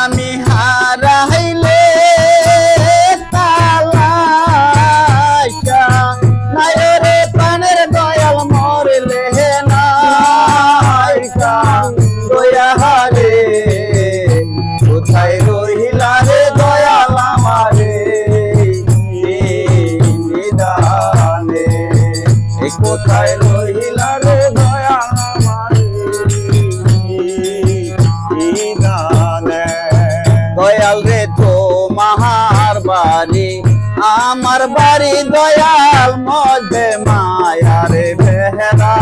আমি হারাইলে তালাইকা নায়রে পানের দয়াল মরলে নাইকা দয়ালে কোথায় রহিলা রে দয়াল আমারে নিদানে কোথায় রহিলা রে দয়াল আমারে নিদানে দয়াল রে তো মাহার বাড়ি আমার বাড়ি দয়াল মধ্যে মায়ারে বেহরা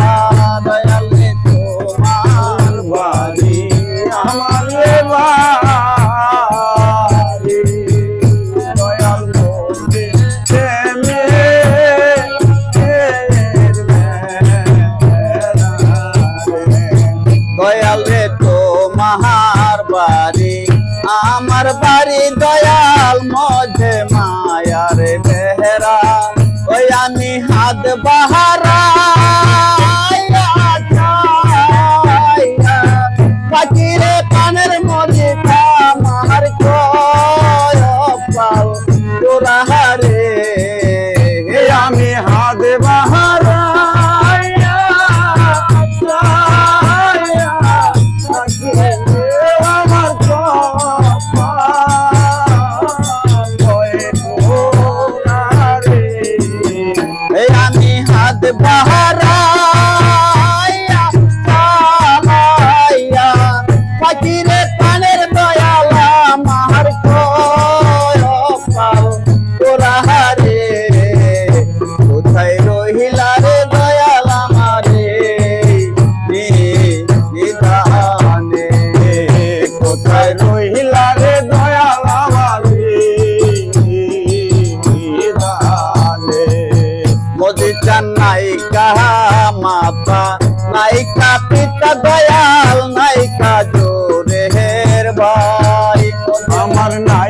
দয়াল রে তো মাহার বাড়ি আমার রে বাড়ি দয়াল মধ্যে প্রেমে দয়াল রে তো মাহার বাড়ি আমার বাড়ি দয়াল মধ্যে মায়ার বেহরা ওই আমি হাত বাহারা পাখিরে পানের মধ্যে আমার কপাল তোরাহারে আমি হাত বাহারা আমি হাত বাহারাইয়া পাখিরে পানের দয়াল আমার কপাল তোরাহারে কোথায় রহিলা রে দয়াল আমারে নিদানে কোথায় রহিলা রে দয়াল আমারে নিদানে মদিটা নাইকা মাতা নাইকা পিতা দয়াল নাইকা জোরের ভাই আমার নাই